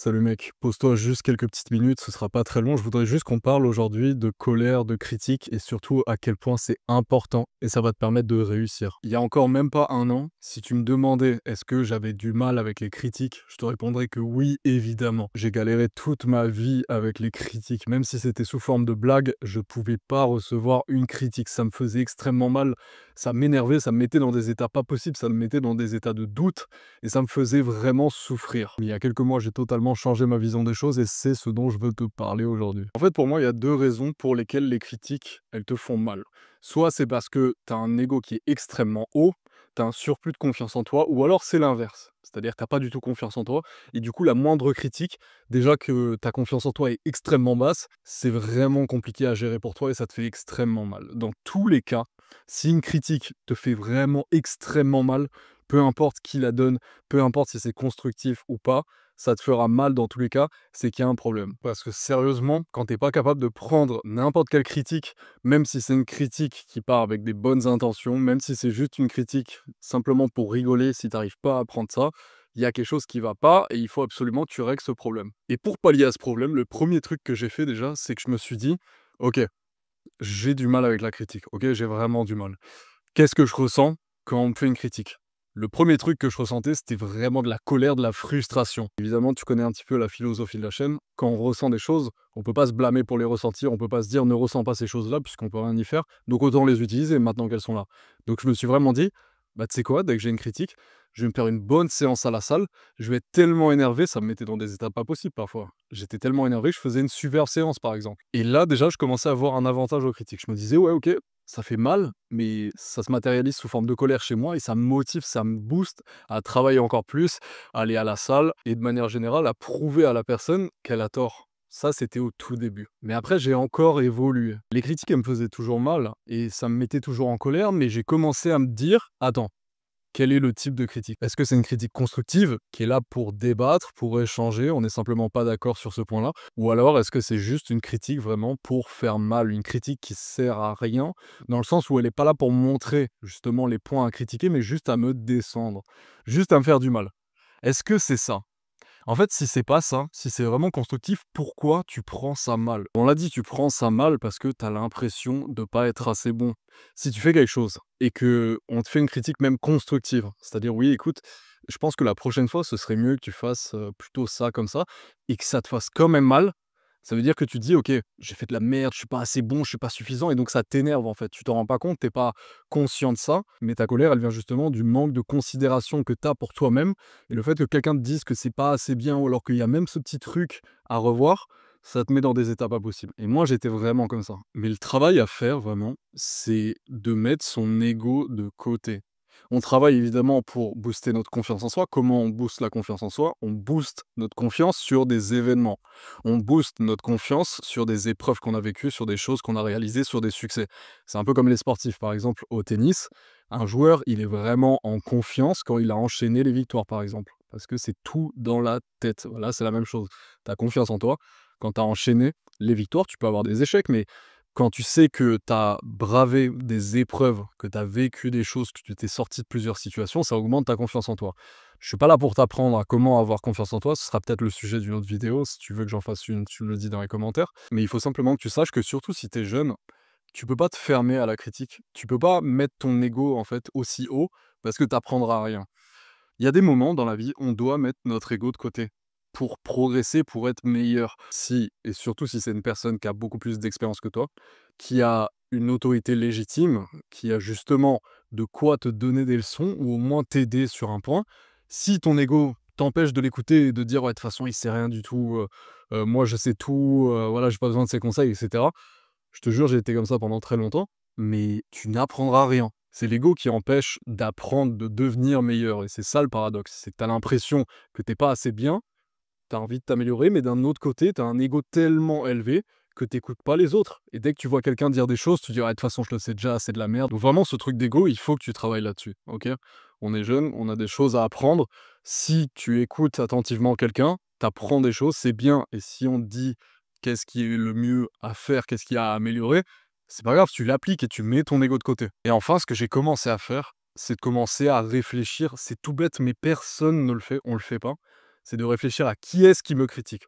Salut mec, pose-toi juste quelques petites minutes, ce sera pas très long. Je voudrais juste qu'on parle aujourd'hui de colère, de critique et surtout à quel point c'est important et ça va te permettre de réussir. Il y a encore même pas un an, si tu me demandais est-ce que j'avais du mal avec les critiques, je te répondrais que oui, évidemment. J'ai galéré toute ma vie avec les critiques, même si c'était sous forme de blague, je pouvais pas recevoir une critique. Ça me faisait extrêmement mal, ça m'énervait, ça me mettait dans des états pas possibles, ça me mettait dans des états de doute et ça me faisait vraiment souffrir. Il y a quelques mois, j'ai totalement changé ma vision des choses et c'est ce dont je veux te parler aujourd'hui. En fait, pour moi, il y a deux raisons pour lesquelles les critiques, elles te font mal. Soit c'est parce que tu as un ego qui est extrêmement haut, tu as un surplus de confiance en toi, ou alors c'est l'inverse. C'est-à-dire que tu n'as pas du tout confiance en toi, et du coup, la moindre critique, déjà que ta confiance en toi est extrêmement basse, c'est vraiment compliqué à gérer pour toi et ça te fait extrêmement mal. Dans tous les cas, si une critique te fait vraiment extrêmement mal, peu importe qui la donne, peu importe si c'est constructif ou pas, ça te fera mal dans tous les cas, c'est qu'il y a un problème. Parce que sérieusement, quand t'es pas capable de prendre n'importe quelle critique, même si c'est une critique qui part avec des bonnes intentions, même si c'est juste une critique simplement pour rigoler, si t'arrives pas à prendre ça, il y a quelque chose qui va pas et il faut absolument que tu règles ce problème. Et pour pallier à ce problème, le premier truc que j'ai fait déjà, c'est que je me suis dit, ok, j'ai du mal avec la critique, ok, j'ai vraiment du mal. Qu'est-ce que je ressens quand on me fait une critique? Le premier truc que je ressentais, c'était vraiment de la colère, de la frustration. Évidemment, tu connais un petit peu la philosophie de la chaîne. Quand on ressent des choses, on peut pas se blâmer pour les ressentir, on peut pas se dire: «Ne ressens pas ces choses-là», puisqu'on peut rien y faire, donc autant les utiliser maintenant qu'elles sont là. Donc je me suis vraiment dit: «Bah, tu sais quoi? Dès que j'ai une critique, je vais me faire une bonne séance à la salle, je vais être tellement énervé», ça me mettait dans des états pas possibles parfois. J'étais tellement énervé, je faisais une super séance, par exemple. Et là, déjà, je commençais à avoir un avantage aux critiques. Je me disais: «Ouais, OK, ça fait mal, mais ça se matérialise sous forme de colère chez moi et ça me motive, ça me booste à travailler encore plus, à aller à la salle et de manière générale à prouver à la personne qu'elle a tort. Ça, c'était au tout début. Mais après, j'ai encore évolué. Les critiques, elles me faisaient toujours mal et ça me mettait toujours en colère, mais j'ai commencé à me dire, attends, quel est le type de critique? Est-ce que c'est une critique constructive qui est là pour débattre, pour échanger, on n'est simplement pas d'accord sur ce point-là? Ou alors est-ce que c'est juste une critique vraiment pour faire mal? Une critique qui sert à rien, dans le sens où elle n'est pas là pour montrer justement les points à critiquer, mais juste à me descendre, juste à me faire du mal. Est-ce que c'est ça? En fait, si c'est pas ça, si c'est vraiment constructif, pourquoi tu prends ça mal? On l'a dit, tu prends ça mal parce que tu as l'impression de pas être assez bon. Si tu fais quelque chose et que on te fait une critique même constructive, c'est-à-dire: «Oui, écoute, je pense que la prochaine fois, ce serait mieux que tu fasses, plutôt ça comme ça» et que ça te fasse quand même mal, ça veut dire que tu te dis: «OK, j'ai fait de la merde, je suis pas assez bon, je suis pas suffisant» et donc ça t'énerve, en fait. Tu t'en rends pas compte, tu pas conscient de ça, mais ta colère, elle vient justement du manque de considération que tu as pour toi-même et le fait que quelqu'un te dise que c'est pas assez bien ou alors qu'il y a même ce petit truc à revoir, ça te met dans des états pas possibles. Et moi, j'étais vraiment comme ça. Mais le travail à faire vraiment, c'est de mettre son ego de côté. On travaille évidemment pour booster notre confiance en soi. Comment on booste la confiance en soi? On booste notre confiance sur des événements. On booste notre confiance sur des épreuves qu'on a vécues, sur des choses qu'on a réalisées, sur des succès. C'est un peu comme les sportifs, par exemple, au tennis. Un joueur, il est vraiment en confiance quand il a enchaîné les victoires, par exemple, parce que c'est tout dans la tête. Voilà, c'est la même chose. Tu as confiance en toi. Quand tu as enchaîné les victoires, tu peux avoir des échecs, mais quand tu sais que tu as bravé des épreuves, que tu as vécu des choses, que tu t'es sorti de plusieurs situations, ça augmente ta confiance en toi. Je suis pas là pour t'apprendre à comment avoir confiance en toi, ce sera peut-être le sujet d'une autre vidéo. Si tu veux que j'en fasse une, tu me le dis dans les commentaires. Mais il faut simplement que tu saches que surtout si tu es jeune, tu peux pas te fermer à la critique. Tu peux pas mettre ton ego, en fait, aussi haut parce que tu apprendras rien. Il y a des moments dans la vie, on doit mettre notre ego de côté pour progresser, pour être meilleur. Si et surtout si c'est une personne qui a beaucoup plus d'expérience que toi, qui a une autorité légitime, qui a justement de quoi te donner des leçons ou au moins t'aider sur un point, si ton ego t'empêche de l'écouter et de dire: «Ouais, de toute façon, il sait rien du tout, moi je sais tout, voilà, j'ai pas besoin de ses conseils» et cetera. Je te jure, j'ai été comme ça pendant très longtemps, mais tu n'apprendras rien. C'est l'ego qui empêche d'apprendre, de devenir meilleur et c'est ça le paradoxe. C'est que tu as l'impression que t'es pas assez bien, tu as envie de t'améliorer, mais d'un autre côté, tu as un ego tellement élevé que tu écoutes pas les autres. Et dès que tu vois quelqu'un dire des choses, tu dis: «Ah, de toute façon, je le sais déjà, c'est de la merde». Donc vraiment, ce truc d'ego, il faut que tu travailles là-dessus, OK? On est jeunes, on a des choses à apprendre. Si tu écoutes attentivement quelqu'un, tu apprends des choses, c'est bien. Et si on te dit qu'est-ce qui est le mieux à faire, qu'est-ce qu'il y a à améliorer, c'est pas grave, tu l'appliques et tu mets ton ego de côté. Et enfin, ce que j'ai commencé à faire, c'est de commencer à réfléchir. C'est tout bête, mais personne ne le fait, on le fait pas. c'est de réfléchir à qui est-ce qui me critique.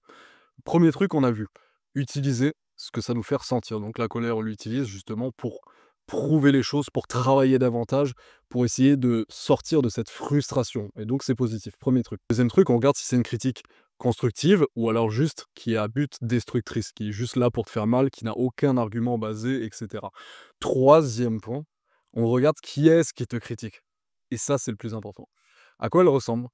Premier truc, on a vu, utiliser ce que ça nous fait ressentir. Donc la colère, on l'utilise justement pour prouver les choses, pour travailler davantage, pour essayer de sortir de cette frustration. Et donc c'est positif, premier truc. Deuxième truc, on regarde si c'est une critique constructive ou alors juste qui est à but destructrice, qui est juste là pour te faire mal, qui n'a aucun argument basé, etc. Troisième point, on regarde qui est-ce qui te critique. Et ça, c'est le plus important. À quoi elle ressemble?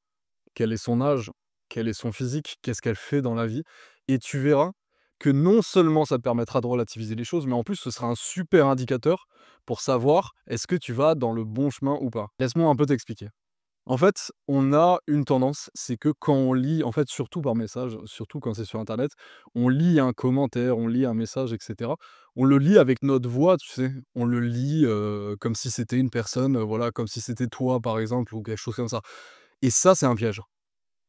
Quel est son âge? Quel est son physique? Qu'est-ce qu'elle fait dans la vie? Et tu verras que non seulement ça te permettra de relativiser les choses, mais en plus ce sera un super indicateur pour savoir est-ce que tu vas dans le bon chemin ou pas. Laisse-moi un peu t'expliquer. En fait, on a une tendance, c'est que quand on lit, en fait, surtout par message, surtout quand c'est sur internet, on lit un commentaire, on lit un message, etc. On le lit avec notre voix, tu sais. On le lit comme si c'était une personne, voilà, comme si c'était toi, par exemple, ou quelque chose comme ça. Et ça, c'est un piège.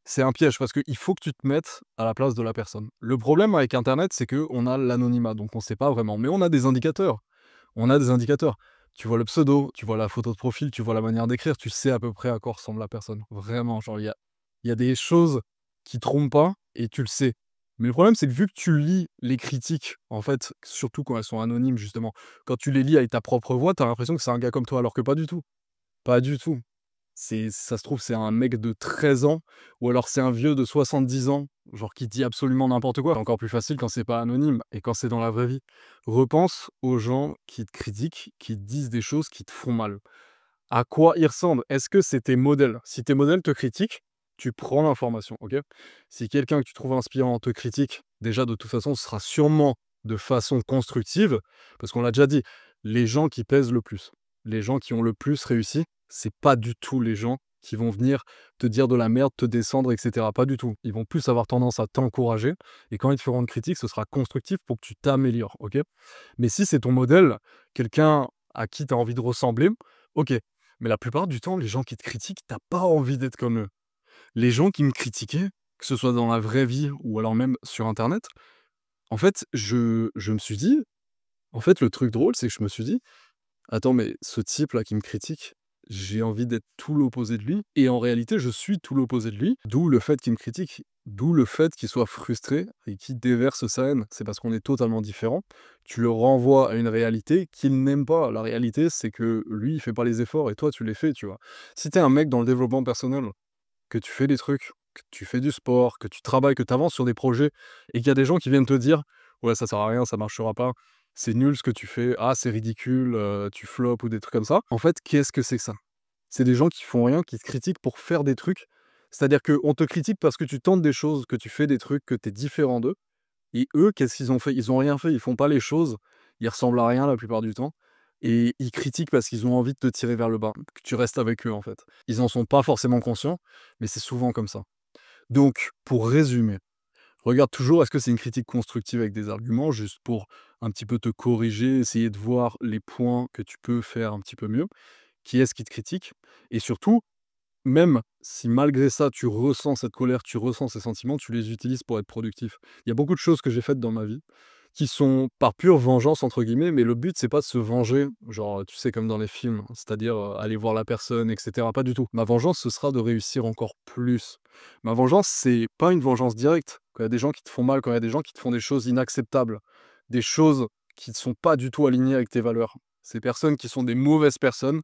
C'est un piège parce qu'il faut que tu te mettes à la place de la personne. Le problème avec internet, c'est qu'on a l'anonymat, donc on ne sait pas vraiment. Mais on a des indicateurs. On a des indicateurs. Tu vois le pseudo, tu vois la photo de profil, tu vois la manière d'écrire, tu sais à peu près à quoi ressemble la personne. Vraiment, genre, il y a des choses qui trompent pas et tu le sais. Mais le problème, c'est que vu que tu lis les critiques, en fait, surtout quand elles sont anonymes, justement, quand tu les lis avec ta propre voix, tu as l'impression que c'est un gars comme toi, alors que pas du tout. Pas du tout. Ça se trouve, c'est un mec de 13 ans ou alors c'est un vieux de 70 ans, genre qui dit absolument n'importe quoi. C'est encore plus facile quand c'est pas anonyme et quand c'est dans la vraie vie. Repense aux gens qui te critiquent, qui te disent des choses qui te font mal. À quoi ils ressemblent? Est-ce que c'est tes modèles? Si tes modèles te critiquent, tu prends l'information, OK? Si quelqu'un que tu trouves inspirant te critique, déjà de toute façon, ce sera sûrement de façon constructive, parce qu'on l'a déjà dit, les gens qui pèsent le plus, les gens qui ont le plus réussi, c'est pas du tout les gens qui vont venir te dire de la merde, te descendre, et cetera. Pas du tout. Ils vont plus avoir tendance à t'encourager et quand ils te feront une critique, ce sera constructif pour que tu t'améliores, OK? Mais si c'est ton modèle, quelqu'un à qui tu as envie de ressembler, OK. Mais la plupart du temps, les gens qui te critiquent, tu pas envie d'être comme eux. Les gens qui me critiquaient, que ce soit dans la vraie vie ou alors même sur internet, en fait, je me suis dit en fait, le truc drôle, c'est que je me suis dit: «Attends, mais ce type-là qui me critique, j'ai envie d'être tout l'opposé de lui et en réalité, je suis tout l'opposé de lui». D'où le fait qu'il me critique, d'où le fait qu'il soit frustré et qu'il déverse sa haine. C'est parce qu'on est totalement différents. Tu le renvoies à une réalité qu'il n'aime pas. La réalité, c'est que lui, il fait pas les efforts et toi, tu les fais, tu vois? Si tu es un mec dans le développement personnel, que tu fais des trucs, que tu fais du sport, que tu travailles, que tu avances sur des projets et qu'il y a des gens qui viennent te dire: «Ouais, ça sert à rien, ça marchera pas, c'est nul ce que tu fais, ah, c'est ridicule, tu flops» ou des trucs comme ça. En fait, qu'est-ce que c'est que ça? C'est des gens qui font rien, qui te critiquent pour faire des trucs. C'est-à-dire qu'on te critique parce que tu tentes des choses, que tu fais des trucs, que tu es différent d'eux et eux, qu'est-ce qu'ils ont fait? Ils ont rien fait, ils font pas les choses, ils ressemblent à rien la plupart du temps et ils critiquent parce qu'ils ont envie de te tirer vers le bas, que tu restes avec eux, en fait. Ils en sont pas forcément conscients, mais c'est souvent comme ça. Donc, pour résumer, regarde toujours est-ce que c'est une critique constructive avec des arguments, juste pour un petit peu te corriger, essayer de voir les points que tu peux faire un petit peu mieux. Qui est-ce qui te critique? Et surtout, même si malgré ça, tu ressens cette colère, tu ressens ces sentiments, tu les utilises pour être productif. Il y a beaucoup de choses que j'ai faites dans ma vie qui sont par pure «vengeance» entre guillemets, mais le but c'est pas de se venger, genre, tu sais comme dans les films, c'est-à-dire, aller voir la personne et cetera, pas du tout. Ma vengeance, ce sera de réussir encore plus. Ma vengeance, c'est pas une vengeance directe. Quand il y a des gens qui te font mal, quand il y a des gens qui te font des choses inacceptables, des choses qui ne sont pas du tout alignées avec tes valeurs. Ces personnes qui sont des mauvaises personnes,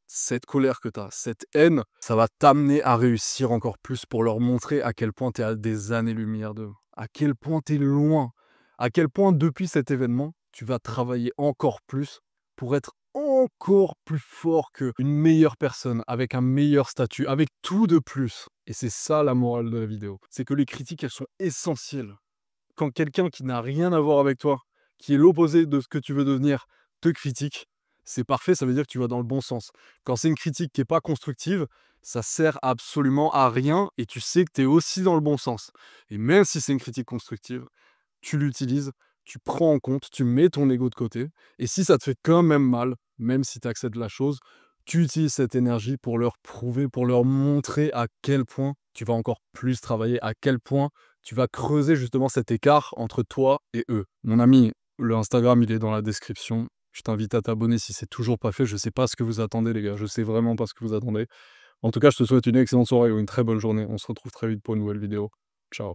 cette colère que tu as, cette haine, ça va t'amener à réussir encore plus pour leur montrer à quel point tu es à des années-lumière d'eux, à quel point tu es loin, à quel point depuis cet événement, tu vas travailler encore plus pour être encore plus fort qu'une meilleure personne, avec un meilleur statut, avec tout de plus. Et c'est ça la morale de la vidéo. C'est que les critiques, elles sont essentielles. Quand quelqu'un qui n'a rien à voir avec toi, qui est l'opposé de ce que tu veux devenir, te critique, c'est parfait, ça veut dire que tu vas dans le bon sens. Quand c'est une critique qui est pas constructive, ça sert absolument à rien et tu sais que tu es aussi dans le bon sens. Et même si c'est une critique constructive, tu l'utilises, tu prends en compte, tu mets ton ego de côté et si ça te fait quand même mal, même si tu acceptes la chose, tu utilises cette énergie pour leur prouver, pour leur montrer à quel point tu vas encore plus travailler, à quel point tu vas creuser justement cet écart entre toi et eux. Mon ami, le Instagram, il est dans la description. Je t'invite à t'abonner si c'est toujours pas fait. Je sais pas ce que vous attendez, les gars. Je sais vraiment pas ce que vous attendez. En tout cas, je te souhaite une excellente soirée ou une très bonne journée. On se retrouve très vite pour une nouvelle vidéo. Ciao.